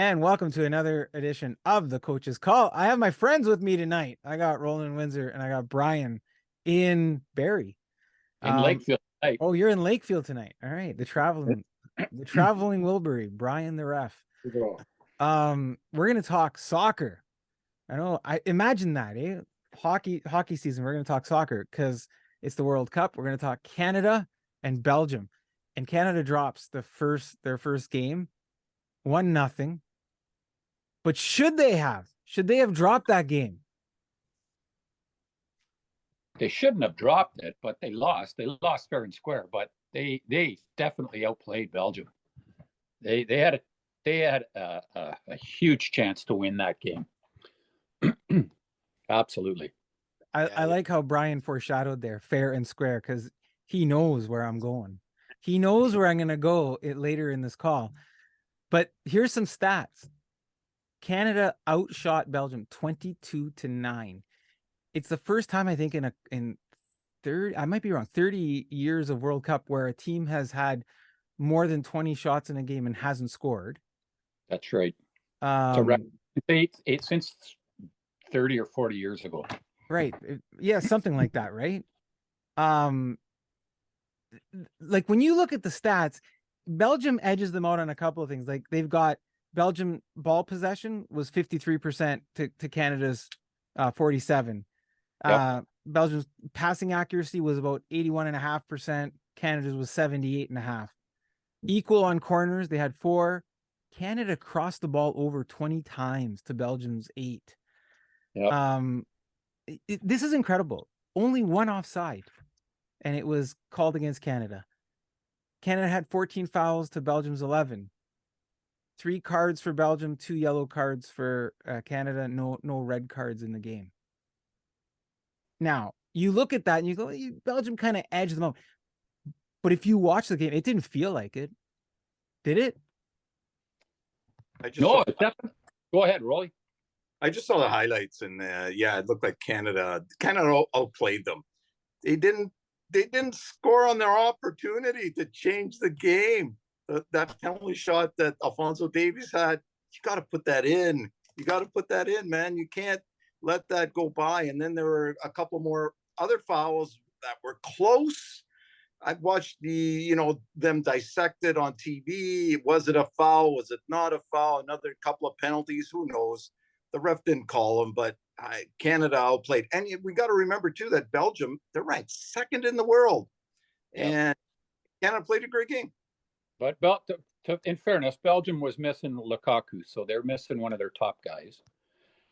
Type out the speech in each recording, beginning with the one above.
And welcome to another edition of the Coach's Call. I have my friends with me tonight. I got Roland Windsor and I got Brian in Barrie. In Lakefield. Hey, Oh, you're in Lakefield tonight. All right. The traveling Wilbury, Brian the ref. We're gonna talk soccer. I imagine that, eh? Hockey season. We're gonna talk soccer because it's the World Cup. We're gonna talk Canada and Belgium. And Canada drops their first game, 1-0. But should they have dropped that game? they shouldn't have dropped it, but they lost. They lost fair and square, but they definitely outplayed Belgium. They had a huge chance to win that game. Absolutely. I like how Brian foreshadowed there, fair and square, because he knows where I'm going. He knows where I'm going to go later in this call. But here's some stats. Canada outshot Belgium 22-9. It's the first time I think in 30, I might be wrong, 30 years of World Cup where a team has had more than 20 shots in a game and hasn't scored. That's right. It's since 30 or 40 years ago. Right. Yeah, something like that, right? Like when you look at the stats, Belgium edges them out on a couple of things. Like they've got Belgium ball possession was 53% to Canada's 47. Yep. Belgium's passing accuracy was about 81.5%. Canada's was 78.5. Equal on corners, they had 4. Canada crossed the ball over 20 times to Belgium's 8. Yep. This is incredible. Only one offside, and it was called against Canada. Canada had 14 fouls to Belgium's 11. 3 cards for Belgium, 2 yellow cards for Canada. No red cards in the game. Now, you look at that and you go, Belgium kind of edged them out. But if you watch the game, it didn't feel like it. Did it? No, definitely. Go ahead, Rolly. I just saw the highlights, and it looked like Canada outplayed them. They didn't score on their opportunity to change the game. That penalty shot that Alphonso Davies had, you got to put that in. You got to put that in, man. You can't let that go by. And then there were a couple more other fouls that were close. I've watched them dissected on TV. Was it a foul? Was it not a foul? Another couple of penalties. Who knows? The ref didn't call them, but Canada outplayed. And we got to remember, too, that Belgium, they're ranked second in the world. Yep. And Canada played a great game. But in fairness, Belgium was missing Lukaku, so they're missing one of their top guys.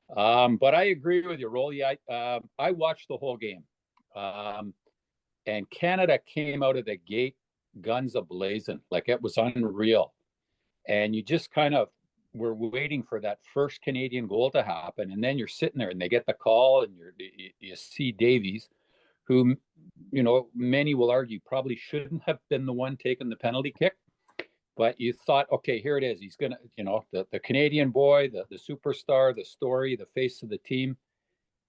But I agree with you, Rolly. I watched the whole game. And Canada came out of the gate guns a-blazing. Like, it was unreal. And you just kind of were waiting for that first Canadian goal to happen. And then you're sitting there and they get the call and you see Davies, who, many will argue probably shouldn't have been the one taking the penalty kick. But you thought, okay, here it is. He's going to, the Canadian boy, the superstar, the story, the face of the team,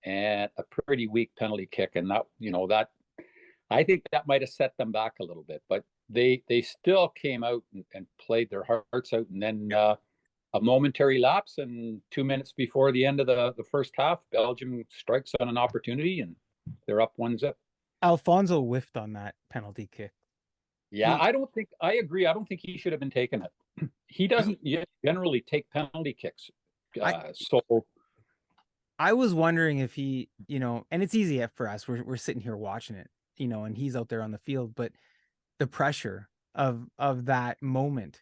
and a pretty weak penalty kick. And that, I think that might have set them back a little bit. But they still came out and played their hearts out. And then a momentary lapse, and 2 minutes before the end of the first half, Belgium strikes on an opportunity, and they're up 1-0. Alfonso whiffed on that penalty kick. Yeah, I agree. I don't think he should have been taking it. He doesn't generally take penalty kicks. I was wondering if he, and it's easy for us. We're sitting here watching it, and he's out there on the field, but the pressure of that moment,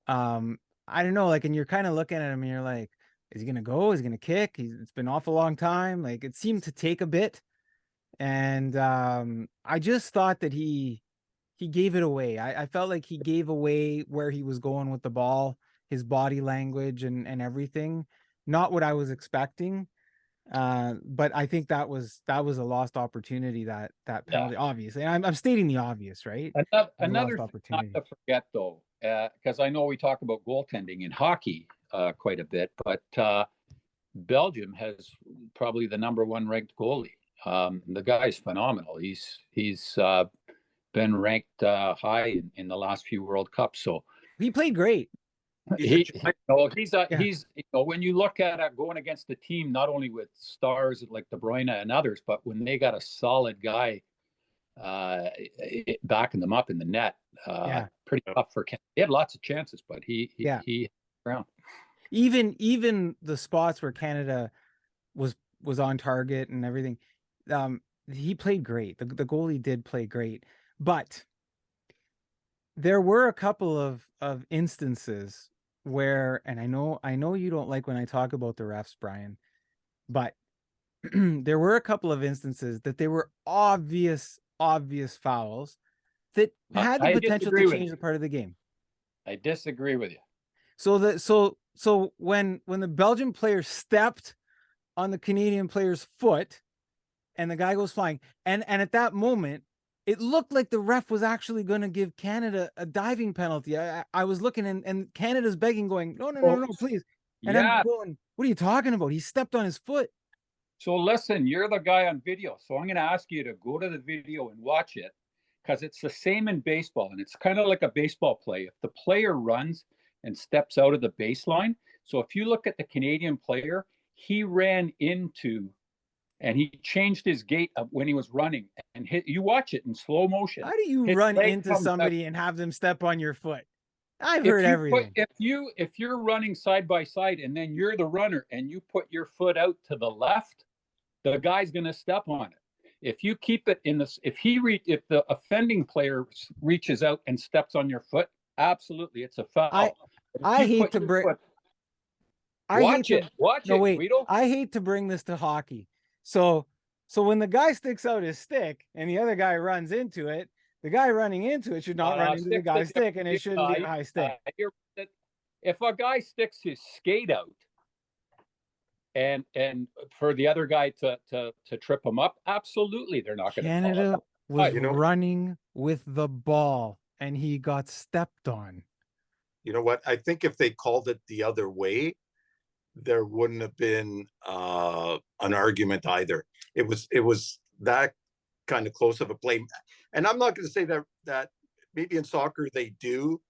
I don't know, like, and you're kind of looking at him and you're like, is he going to go? Is he going to kick? It's been off a long time. Like, it seemed to take a bit. And I just thought that he gave it away. I felt like he gave away where he was going with the ball, his body language and everything. Not what I was expecting. But I think that was a lost opportunity, that penalty, obviously. And I'm stating the obvious, right? Another opportunity not to forget, though, because I know we talk about goaltending in hockey quite a bit, but Belgium has probably the number 1 ranked goalie. The guy's phenomenal. He's been ranked high in the last few World Cups. So he played great. Yeah. he's when you look at it going against the team, not only with stars like De Bruyne and others, but when they got a solid guy backing them up in the net, Yeah. pretty tough for Canada. They had lots of chances, but Yeah. he ground. Even the spots where Canada was on target and everything, he played great. The goalie did play great, but there were a couple of instances where, and I know you don't like when I talk about the refs, Brian, but there were a couple of instances that they were obvious fouls that had the I potential to disagree with change you. the part of the game. I disagree with you. So when the Belgian player stepped on the Canadian player's foot and the guy goes flying, and at that moment it looked like the ref was actually going to give Canada a diving penalty. I was looking, and Canada's begging, going, no, please. And I'm Yeah. going, what are you talking about? He stepped on his foot. So listen, you're the guy on video. So I'm going to ask you to go to the video and watch it, because it's the same in baseball. And it's kind of like a baseball play. If the player runs and steps out of the baseline. So if you look at the Canadian player, he ran into and he changed his gait up when he was running, and you watch it in slow motion. How do you His run leg into comes out. somebody and have them step on your foot? I've heard everything. If you're running side by side and then you're the runner and you put your foot out to the left, the guy's going to step on it. If you keep it in this, if the offending player reaches out and steps on your foot, absolutely, it's a foul. I hate to bring. Watch it, Guido. I hate to bring this to hockey. So when the guy sticks out his stick and the other guy runs into it, the guy running into it should not run into the guy's stick, and it shouldn't be a high stick. If a guy sticks his skate out and for the other guy to trip him up, absolutely, they're not going to. Canada was running with the ball and he got stepped on. You know what? I think if they called it the other way, there wouldn't have been an argument either. It was that kind of close of a play. And I'm not going to say that maybe in soccer they do.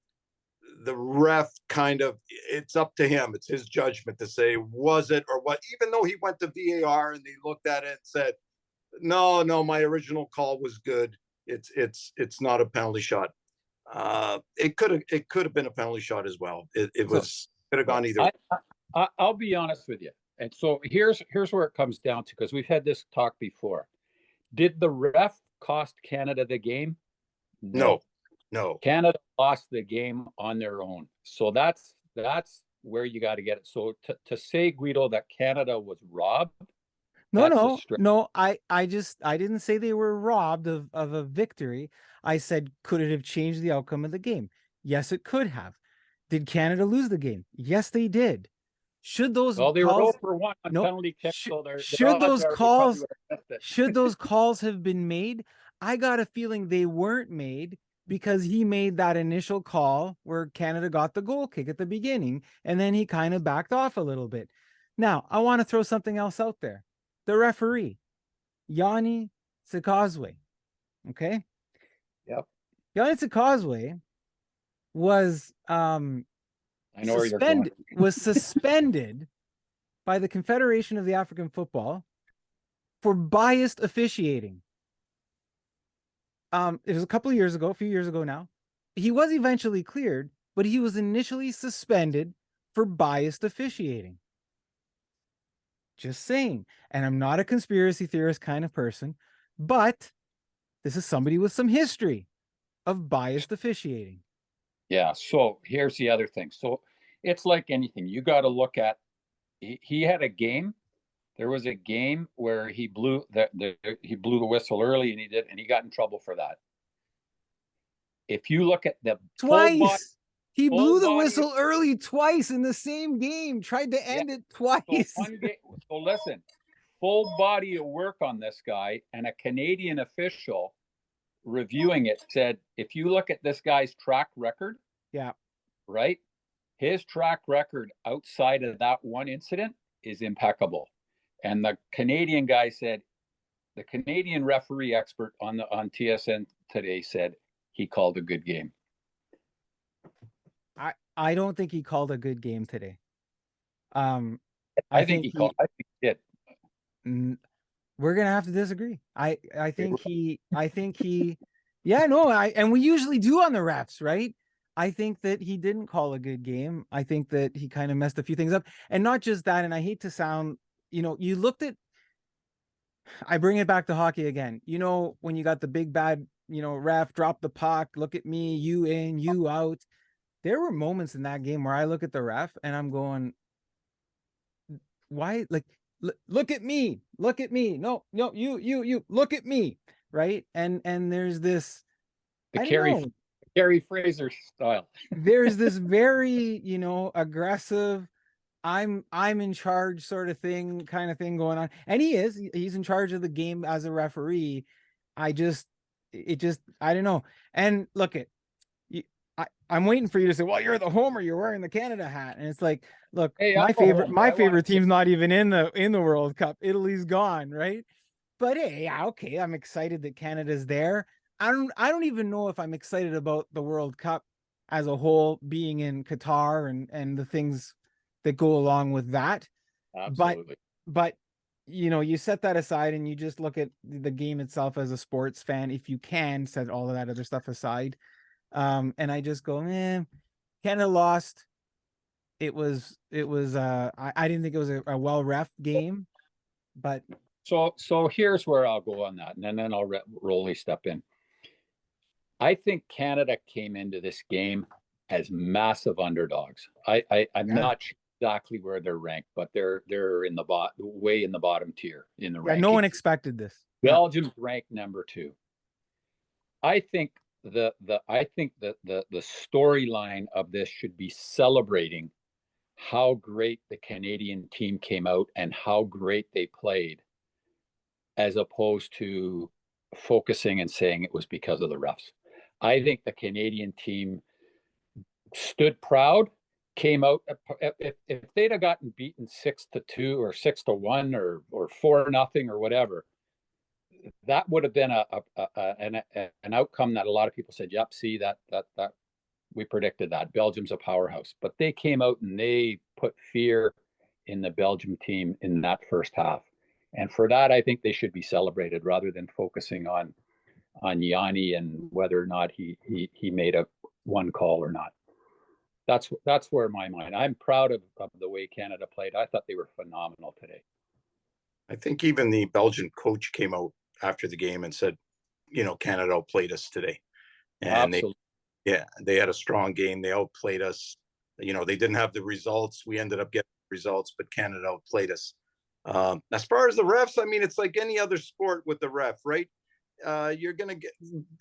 The ref kind of, it's up to him. It's his judgment to say, was it or what, even though he went to VAR and they looked at it and said, no, my original call was good. It's not a penalty shot. It could have been a penalty shot as well. It could have gone either way. I'll be honest with you. And so here's where it comes down to, because we've had this talk before. Did the ref cost Canada the game? No. Canada lost the game on their own. So that's where you got to get it. So to say, Guido, that Canada was robbed. No. I didn't say they were robbed of a victory. I said, could it have changed the outcome of the game? Yes, it could have. Did Canada lose the game? Yes, they did. Should those they calls, were 0 for 1 on penalty kick, should those calls have been made? I got a feeling they weren't made, because he made that initial call where Canada got the goal kick at the beginning, and then he kind of backed off a little bit. Now, I want to throw something else out there. The referee, Yanni Sikazwe. Okay? Yep. Yanni Sikazwe was I know where you're going. was suspended by the Confederation of the African Football for biased officiating. It was a few years ago now. He was eventually cleared, but he was initially suspended for biased officiating. Just saying. And I'm not a conspiracy theorist kind of person, but this is somebody with some history of biased officiating. Yeah. So here's the other thing. So it's like anything. You got to look at. He had a game. There was a game where he blew the whistle early, and he got in trouble for that. If you look at the twice, he blew the whistle early twice in the same game. Tried to end it twice. So listen, full body of work on this guy, and a Canadian official reviewing it said, if you look at this guy's track record, right, his track record outside of that one incident is impeccable. And the Canadian guy said, the Canadian referee expert on TSN today said he called a good game. I don't think he called a good game today. I I think think he called. I think he did. we're gonna have to disagree. I think he yeah, no, and we usually do on the refs, right? I think that he didn't call a good game. I think that he kind of messed a few things up. And not just that, and I hate to sound, you looked at, I bring it back to hockey again. When you got the big bad, ref, drop the puck, look at me, you in, you out. There were moments in that game where I look at the ref and I'm going, why? Like, look at me, no, you look at me, right? And there's this, The I don't know, Carey Fraser style. there's this very aggressive, I'm in charge sort of thing, kind of thing going on, and he's in charge of the game as a referee. I don't know. And look at you, I'm waiting for you to say, well, you're the homer, you're wearing the Canada hat, and it's like, look, Hey, my favorite team. team's not even in the World Cup. Italy's gone, right? But hey, yeah, okay, I'm excited that Canada's there. I don't even know if I'm excited about the World Cup as a whole being in Qatar and the things that go along with that. Absolutely. But you set that aside and you just look at the game itself as a sports fan, if you can set all of that other stuff aside. And I just go, Canada lost. It was I didn't think it was a well ref game, but So here's where I'll go on that, and then I'll Rolly step in. I think Canada came into this game as massive underdogs. I'm not sure exactly where they're ranked, but they're in the way in the bottom tier in the rankings. No one expected this. Belgium's ranked number 2. I think the storyline of this should be celebrating how great the Canadian team came out and how great they played, as opposed to focusing and saying it was because of the refs. I think the Canadian team stood proud, came out. If they'd have gotten beaten 6-2 or 6-1 or 4-0 or whatever, that would have been an outcome that a lot of people said, "Yep, see that we predicted that. Belgium's a powerhouse." But they came out and they put fear in the Belgium team in that first half, and for that, I think they should be celebrated rather than focusing on Yanni and whether or not he made a one call or not. That's where my mind. I'm proud of the way Canada played. I thought they were phenomenal today. I think even the Belgian coach came out after the game and said, Canada outplayed us today. And they had a strong game. They outplayed us. They didn't have the results. We ended up getting results, but Canada outplayed us. As far as the refs, I mean, it's like any other sport with the ref, right? You're going to get,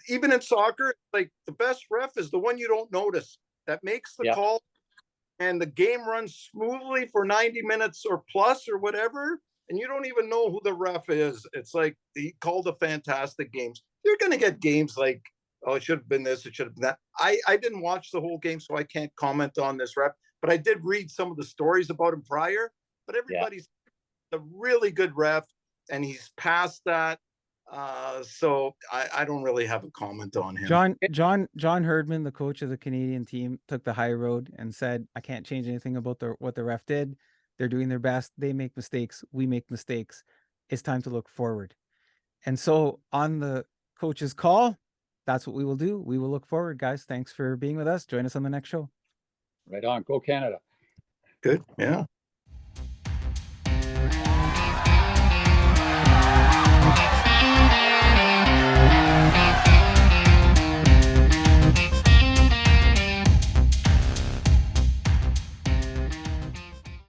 even in soccer, like the best ref is the one you don't notice that makes the call, and the game runs smoothly for 90 minutes or plus or whatever, and you don't even know who the ref is. It's like he called a fantastic games. You're going to get games like, oh, it should have been this, it should have been that. I didn't watch the whole game, so I can't comment on this ref, but I did read some of the stories about him prior. But everybody's a really good ref, and he's past that. So I don't really have a comment on him. John Herdman, the coach of the Canadian team, took the high road and said, I can't change anything about what the ref did. They're doing their best. They make mistakes. We make mistakes. It's time to look forward. And so on the coach's call, that's what we will do. We will look forward, guys. Thanks for being with us. Join us on the next show. Right on. Go Canada. Good. Yeah.